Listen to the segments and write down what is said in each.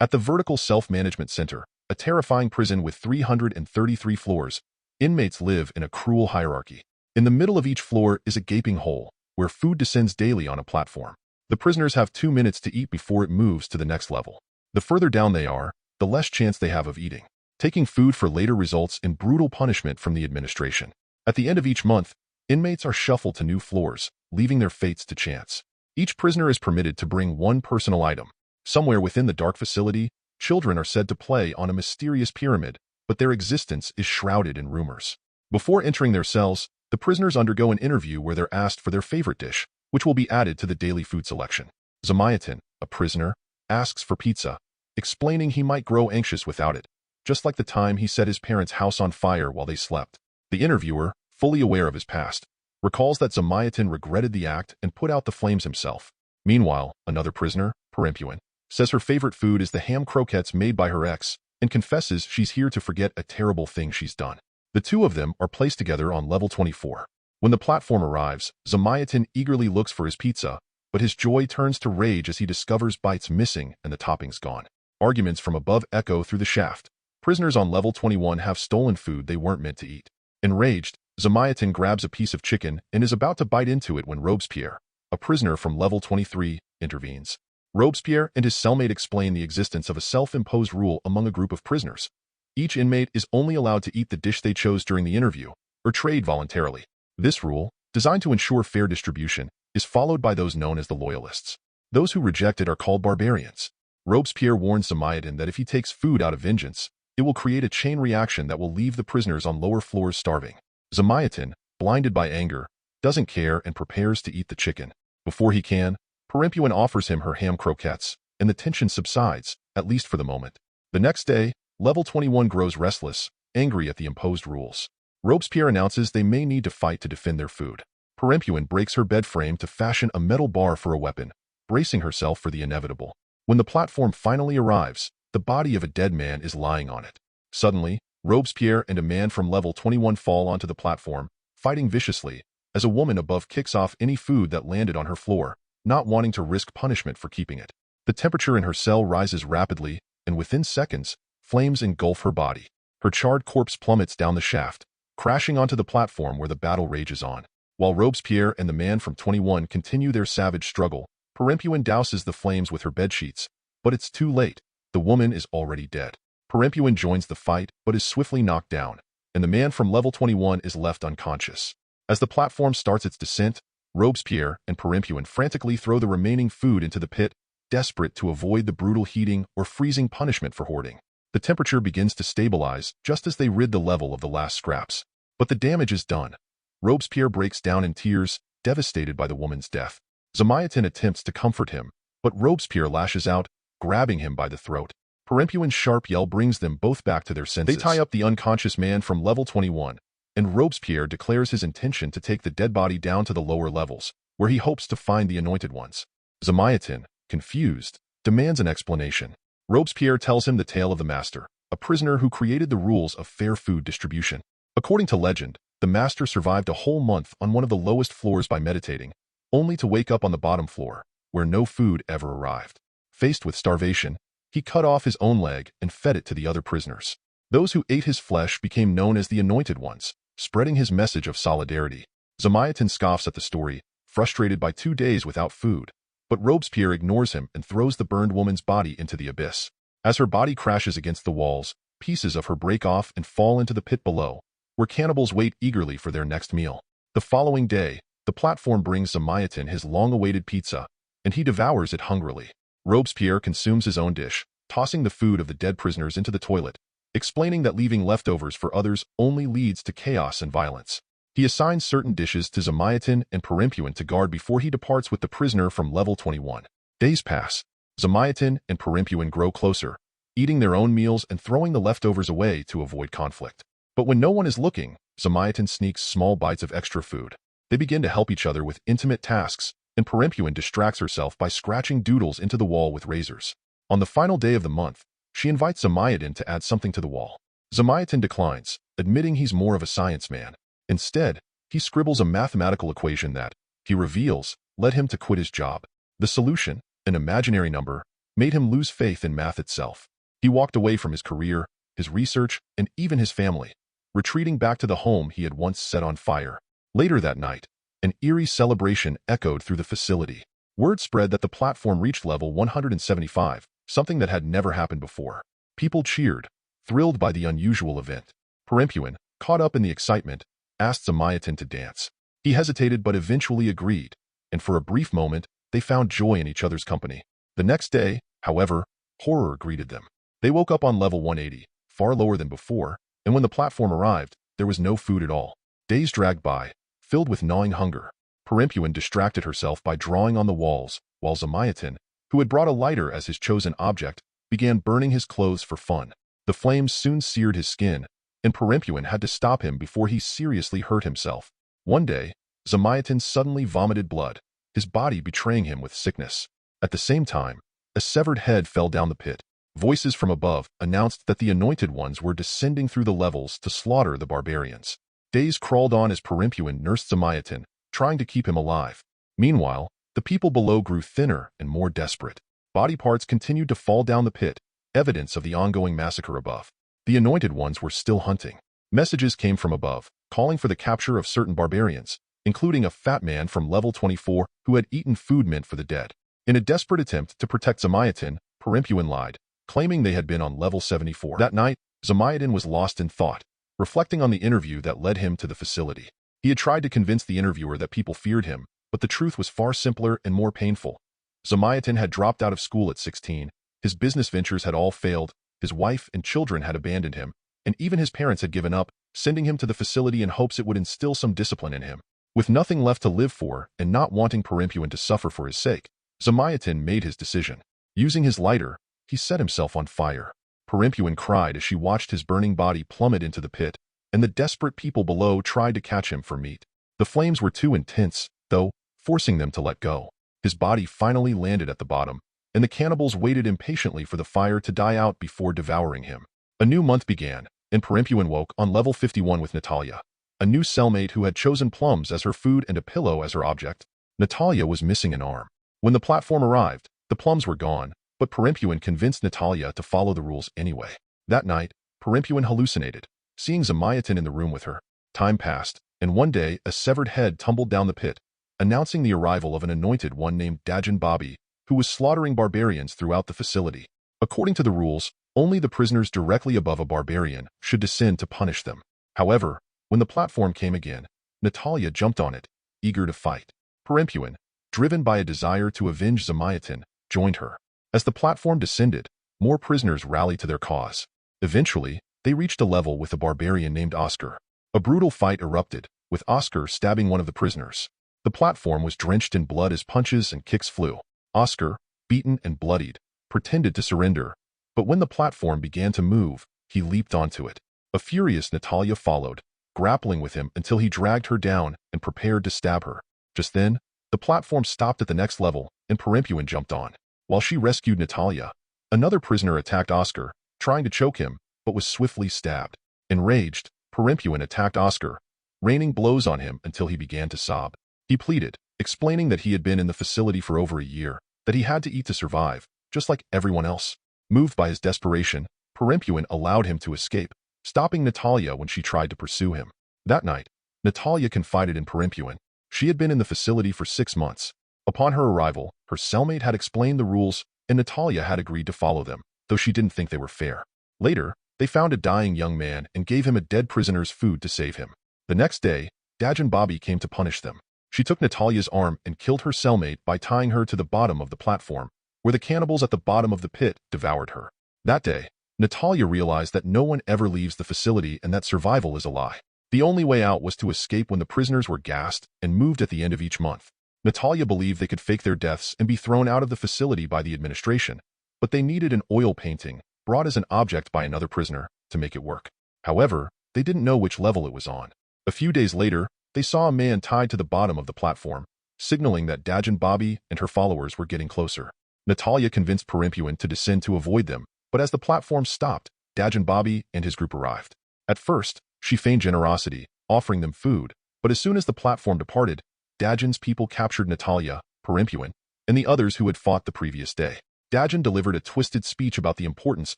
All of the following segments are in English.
At the Vertical Self-Management Center, a terrifying prison with 333 floors, inmates live in a cruel hierarchy. In the middle of each floor is a gaping hole, where food descends daily on a platform. The prisoners have 2 minutes to eat before it moves to the next level. The further down they are, the less chance they have of eating. Taking food for later results in brutal punishment from the administration. At the end of each month, inmates are shuffled to new floors, leaving their fates to chance. Each prisoner is permitted to bring one personal item. Somewhere within the dark facility, children are said to play on a mysterious pyramid, but their existence is shrouded in rumors. Before entering their cells, the prisoners undergo an interview where they're asked for their favorite dish, which will be added to the daily food selection. Zamayatin, a prisoner, asks for pizza, explaining he might grow anxious without it, just like the time he set his parents' house on fire while they slept. The interviewer, fully aware of his past, recalls that Zamayatin regretted the act and put out the flames himself. Meanwhile, another prisoner, Perempuan, says her favorite food is the ham croquettes made by her ex, and confesses she's here to forget a terrible thing she's done. The two of them are placed together on level 24. When the platform arrives, Zamayatin eagerly looks for his pizza, but his joy turns to rage as he discovers bites missing and the toppings gone. Arguments from above echo through the shaft. Prisoners on level 21 have stolen food they weren't meant to eat. Enraged, Zamayatin grabs a piece of chicken and is about to bite into it when Robespierre, a prisoner from level 23, intervenes. Robespierre and his cellmate explain the existence of a self-imposed rule among a group of prisoners. Each inmate is only allowed to eat the dish they chose during the interview, or trade voluntarily. This rule, designed to ensure fair distribution, is followed by those known as the Loyalists. Those who reject it are called Barbarians. Robespierre warns Zamayatin that if he takes food out of vengeance, it will create a chain reaction that will leave the prisoners on lower floors starving. Zamayatin, blinded by anger, doesn't care and prepares to eat the chicken. Before he can, Perempuan offers him her ham croquettes, and the tension subsides, at least for the moment. The next day, level 21 grows restless, angry at the imposed rules. Robespierre announces they may need to fight to defend their food. Perempuan breaks her bed frame to fashion a metal bar for a weapon, bracing herself for the inevitable. When the platform finally arrives, the body of a dead man is lying on it. Suddenly, Robespierre and a man from level 21 fall onto the platform, fighting viciously, as a woman above kicks off any food that landed on her floor, not wanting to risk punishment for keeping it. The temperature in her cell rises rapidly, and within seconds, flames engulf her body. Her charred corpse plummets down the shaft, crashing onto the platform where the battle rages on. While Robespierre and the man from 21 continue their savage struggle, Perempuan douses the flames with her bedsheets, but it's too late. The woman is already dead. Perempuan joins the fight, but is swiftly knocked down, and the man from level 21 is left unconscious. As the platform starts its descent, Robespierre and Perempuan frantically throw the remaining food into the pit, desperate to avoid the brutal heating or freezing punishment for hoarding. The temperature begins to stabilize just as they rid the level of the last scraps. But the damage is done. Robespierre breaks down in tears, devastated by the woman's death. Zamayatin attempts to comfort him, but Robespierre lashes out, grabbing him by the throat. Perempuan's sharp yell brings them both back to their senses. They tie up the unconscious man from level 21, and Robespierre declares his intention to take the dead body down to the lower levels, where he hopes to find the anointed ones. Zamayatin, confused, demands an explanation. Robespierre tells him the tale of the Master, a prisoner who created the rules of fair food distribution. According to legend, the Master survived a whole month on one of the lowest floors by meditating, only to wake up on the bottom floor, where no food ever arrived. Faced with starvation, he cut off his own leg and fed it to the other prisoners. Those who ate his flesh became known as the Anointed Ones, spreading his message of solidarity. Zamayatin scoffs at the story, frustrated by 2 days without food, but Robespierre ignores him and throws the burned woman's body into the abyss. As her body crashes against the walls, pieces of her break off and fall into the pit below, where cannibals wait eagerly for their next meal. The following day, the platform brings Zamayatin his long-awaited pizza, and he devours it hungrily. Robespierre consumes his own dish, tossing the food of the dead prisoners into the toilet, explaining that leaving leftovers for others only leads to chaos and violence. He assigns certain dishes to Zamayatin and Perempuan to guard before he departs with the prisoner from level 21. Days pass. Zamayatin and Perempuan grow closer, eating their own meals and throwing the leftovers away to avoid conflict. But when no one is looking, Zamayatin sneaks small bites of extra food. They begin to help each other with intimate tasks, and Perempuan distracts herself by scratching doodles into the wall with razors. On the final day of the month, she invites Zamayatin to add something to the wall. Zamayatin declines, admitting he's more of a science man. Instead, he scribbles a mathematical equation that, he reveals, led him to quit his job. The solution, an imaginary number, made him lose faith in math itself. He walked away from his career, his research, and even his family, retreating back to the home he had once set on fire. Later that night, an eerie celebration echoed through the facility. Word spread that the platform reached level 175, something that had never happened before. People cheered, thrilled by the unusual event. Perempuin, caught up in the excitement, asked Zamayatin to dance. He hesitated but eventually agreed, and for a brief moment, they found joy in each other's company. The next day, however, horror greeted them. They woke up on level 180, far lower than before, and when the platform arrived, there was no food at all. Days dragged by, filled with gnawing hunger. Perempuin distracted herself by drawing on the walls, while Zamayatin, who had brought a lighter as his chosen object, began burning his clothes for fun. The flames soon seared his skin, and Perempuin had to stop him before he seriously hurt himself. One day, Zamayatin suddenly vomited blood, his body betraying him with sickness. At the same time, a severed head fell down the pit. Voices from above announced that the Anointed Ones were descending through the levels to slaughter the barbarians. Days crawled on as Perempuin nursed Zamayatin, trying to keep him alive. Meanwhile, the people below grew thinner and more desperate. Body parts continued to fall down the pit, evidence of the ongoing massacre above. The Anointed Ones were still hunting. Messages came from above, calling for the capture of certain barbarians, including a fat man from level 24 who had eaten food meant for the dead. In a desperate attempt to protect Zamayatin, Perempuin lied, claiming they had been on level 74. That night, Zamayatin was lost in thought, reflecting on the interview that led him to the facility. He had tried to convince the interviewer that people feared him, but the truth was far simpler and more painful. Zamayatin had dropped out of school at 16, his business ventures had all failed, his wife and children had abandoned him, and even his parents had given up, sending him to the facility in hopes it would instill some discipline in him. With nothing left to live for and not wanting Perempuin to suffer for his sake, Zamayatin made his decision. Using his lighter, he set himself on fire. Perempuin cried as she watched his burning body plummet into the pit, and the desperate people below tried to catch him for meat. The flames were too intense, though, forcing them to let go. His body finally landed at the bottom, and the cannibals waited impatiently for the fire to die out before devouring him. A new month began, and Perempuin woke on level 51 with Natalia, a new cellmate who had chosen plums as her food and a pillow as her object. Natalia was missing an arm. When the platform arrived, the plums were gone, but Perempuin convinced Natalia to follow the rules anyway. That night, Perempuin hallucinated, seeing Zamayatin in the room with her. Time passed, and one day a severed head tumbled down the pit, announcing the arrival of an anointed one named Dajin Bobby, who was slaughtering barbarians throughout the facility. According to the rules, only the prisoners directly above a barbarian should descend to punish them. However, when the platform came again, Natalia jumped on it, eager to fight. Perempuin, driven by a desire to avenge Zamayatin, joined her. As the platform descended, more prisoners rallied to their cause. Eventually, they reached a level with a barbarian named Oscar. A brutal fight erupted, with Oscar stabbing one of the prisoners. The platform was drenched in blood as punches and kicks flew. Oscar, beaten and bloodied, pretended to surrender, but when the platform began to move, he leaped onto it. A furious Natalia followed, grappling with him until he dragged her down and prepared to stab her. Just then, the platform stopped at the next level, and Perempuin jumped on. While she rescued Natalia, another prisoner attacked Oscar, trying to choke him, but was swiftly stabbed. Enraged, Perempuin attacked Oscar, raining blows on him until he began to sob. He pleaded, explaining that he had been in the facility for over a year, that he had to eat to survive, just like everyone else. Moved by his desperation, Perempuin allowed him to escape, stopping Natalia when she tried to pursue him. That night, Natalia confided in Perempuin. She had been in the facility for 6 months. Upon her arrival, her cellmate had explained the rules, and Natalia had agreed to follow them, though she didn't think they were fair. Later, they found a dying young man and gave him a dead prisoner's food to save him. The next day, Dajin Bobby came to punish them. She took Natalia's arm and killed her cellmate by tying her to the bottom of the platform, where the cannibals at the bottom of the pit devoured her. That day, Natalia realized that no one ever leaves the facility and that survival is a lie. The only way out was to escape when the prisoners were gassed and moved at the end of each month. Natalia believed they could fake their deaths and be thrown out of the facility by the administration, but they needed an oil painting, brought as an object by another prisoner, to make it work. However, they didn't know which level it was on. A few days later, they saw a man tied to the bottom of the platform, signaling that Dajin Bobby and her followers were getting closer. Natalia convinced Perempuin to descend to avoid them, but as the platform stopped, Dajin Bobby and his group arrived. At first, she feigned generosity, offering them food, but as soon as the platform departed, Dajin's people captured Natalia, Perempuin, and the others who had fought the previous day. Dajan delivered a twisted speech about the importance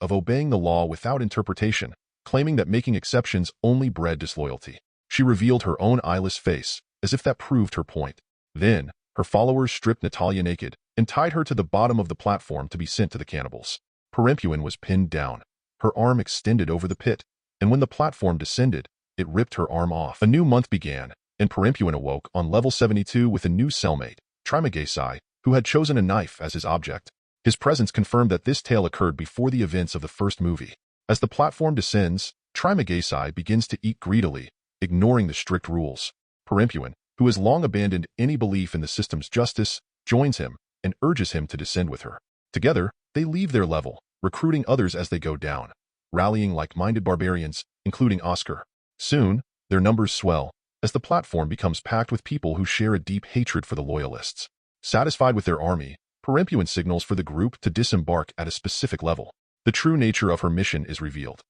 of obeying the law without interpretation, claiming that making exceptions only bred disloyalty. She revealed her own eyeless face, as if that proved her point. Then, her followers stripped Natalia naked and tied her to the bottom of the platform to be sent to the cannibals. Perempuin was pinned down, her arm extended over the pit, and when the platform descended, it ripped her arm off. A new month began, and Perempuin awoke on level 72 with a new cellmate, Trimagesi, who had chosen a knife as his object. His presence confirmed that this tale occurred before the events of the first movie. As the platform descends, Trimagesi begins to eat greedily, ignoring the strict rules. Perempuin, who has long abandoned any belief in the system's justice, joins him and urges him to descend with her. Together, they leave their level, recruiting others as they go down, rallying like-minded barbarians, including Oscar. Soon, their numbers swell, as the platform becomes packed with people who share a deep hatred for the Loyalists. Satisfied with their army, Perempuin signals for the group to disembark at a specific level. The true nature of her mission is revealed.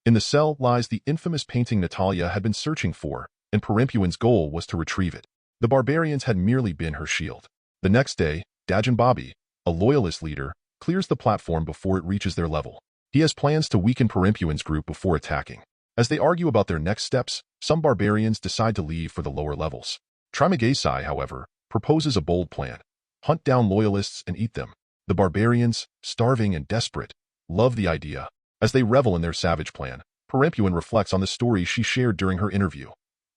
In the cell lies the infamous painting Natalia had been searching for, and Perempuin's goal was to retrieve it. The barbarians had merely been her shield. The next day, Dajan Bobby, a Loyalist leader, clears the platform before it reaches their level. He has plans to weaken Perempuin's group before attacking. As they argue about their next steps, some barbarians decide to leave for the lower levels. Trimagesi, however, proposes a bold plan: hunt down Loyalists and eat them. The barbarians, starving and desperate, love the idea. As they revel in their savage plan, Perempuin reflects on the story she shared during her interview.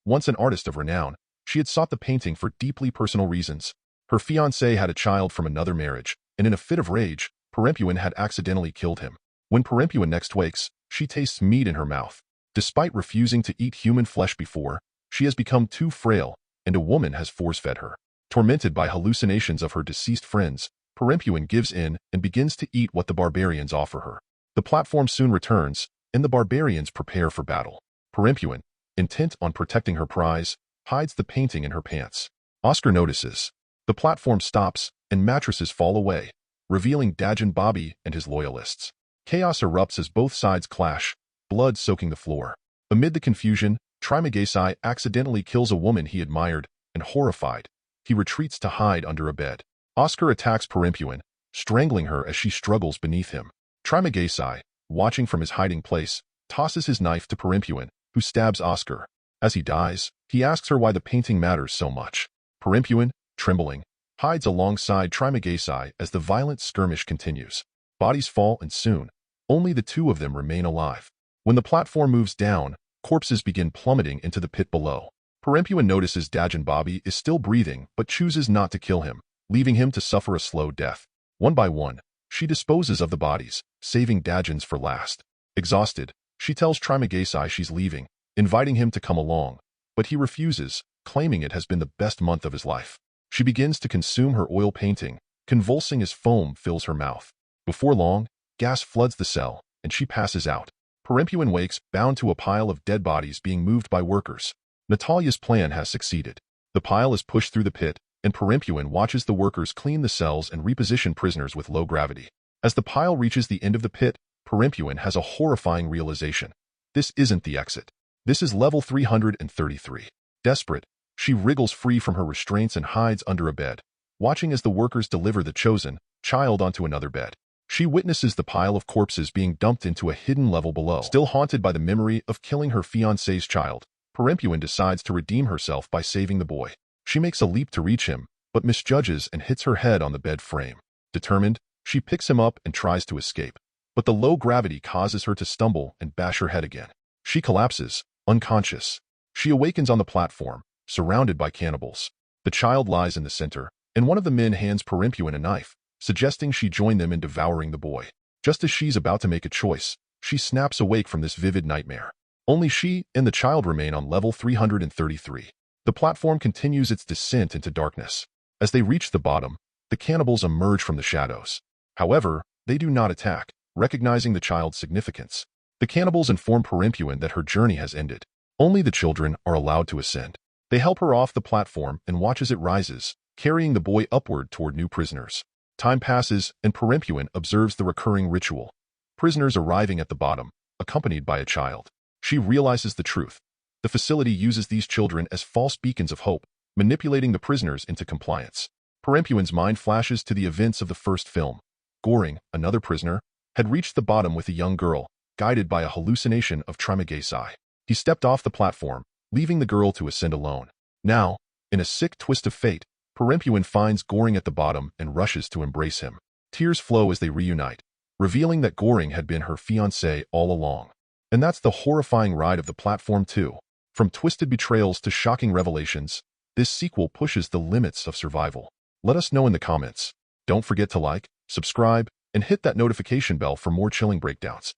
Once an artist of renown, she had sought the painting for deeply personal reasons. Her fiancé had a child from another marriage, and in a fit of rage, Perempuin had accidentally killed him. When Perempuin next wakes, she tastes meat in her mouth. Despite refusing to eat human flesh before, she has become too frail, and a woman has force-fed her. Tormented by hallucinations of her deceased friends, Perempuin gives in and begins to eat what the barbarians offer her. The platform soon returns, and the barbarians prepare for battle. Perempuin, intent on protecting her prize, hides the painting in her pants. Oscar notices. The platform stops, and mattresses fall away, revealing Dajan Bobby and his Loyalists. Chaos erupts as both sides clash, blood soaking the floor. Amid the confusion, Trimagesi accidentally kills a woman he admired, and horrified, he retreats to hide under a bed. Oscar attacks Perempuin, strangling her as she struggles beneath him. Trimagesi, watching from his hiding place, tosses his knife to Perempuin, who stabs Oscar. As he dies, he asks her why the painting matters so much. Perempuin, trembling, hides alongside Trimagesi as the violent skirmish continues. Bodies fall, and soon, only the two of them remain alive. When the platform moves down, corpses begin plummeting into the pit below. Perempuin notices Dajan Bobby is still breathing but chooses not to kill him, leaving him to suffer a slow death. One by one, she disposes of the bodies, saving Dajan's for last. Exhausted, she tells Trimagesi she's leaving, inviting him to come along, but he refuses, claiming it has been the best month of his life. She begins to consume her oil painting, convulsing as foam fills her mouth. Before long, gas floods the cell, and she passes out. Perempuin wakes, bound to a pile of dead bodies being moved by workers. Natalia's plan has succeeded. The pile is pushed through the pit, and Perempuin watches the workers clean the cells and reposition prisoners with low gravity. As the pile reaches the end of the pit, Perempuin has a horrifying realization. This isn't the exit. This is level 333. Desperate, she wriggles free from her restraints and hides under a bed, watching as the workers deliver the chosen child onto another bed. She witnesses the pile of corpses being dumped into a hidden level below. Still haunted by the memory of killing her fiancé's child, Perempuin decides to redeem herself by saving the boy. She makes a leap to reach him, but misjudges and hits her head on the bed frame. Determined, she picks him up and tries to escape, but the low gravity causes her to stumble and bash her head again. She collapses, unconscious. She awakens on the platform, surrounded by cannibals. The child lies in the center, and one of the men hands Perempuin a knife, suggesting she join them in devouring the boy. Just as she's about to make a choice, she snaps awake from this vivid nightmare. Only she and the child remain on level 333. The platform continues its descent into darkness. As they reach the bottom, the cannibals emerge from the shadows. However, they do not attack, recognizing the child's significance. The cannibals inform Perempuin that her journey has ended. Only the children are allowed to ascend. They help her off the platform and watch as it rises, carrying the boy upward toward new prisoners. Time passes, and Perempuin observes the recurring ritual. Prisoners arriving at the bottom, accompanied by a child. She realizes the truth. The facility uses these children as false beacons of hope, manipulating the prisoners into compliance. Perempuin's mind flashes to the events of the first film. Goring, another prisoner, had reached the bottom with a young girl, guided by a hallucination of Trimagesi. He stepped off the platform, leaving the girl to ascend alone. Now, in a sick twist of fate, Perempuin finds Goring at the bottom and rushes to embrace him. Tears flow as they reunite, revealing that Goring had been her fiancé all along. And that's the horrifying ride of the platform too. From twisted betrayals to shocking revelations, this sequel pushes the limits of survival. Let us know in the comments. Don't forget to like, subscribe, and hit that notification bell for more chilling breakdowns.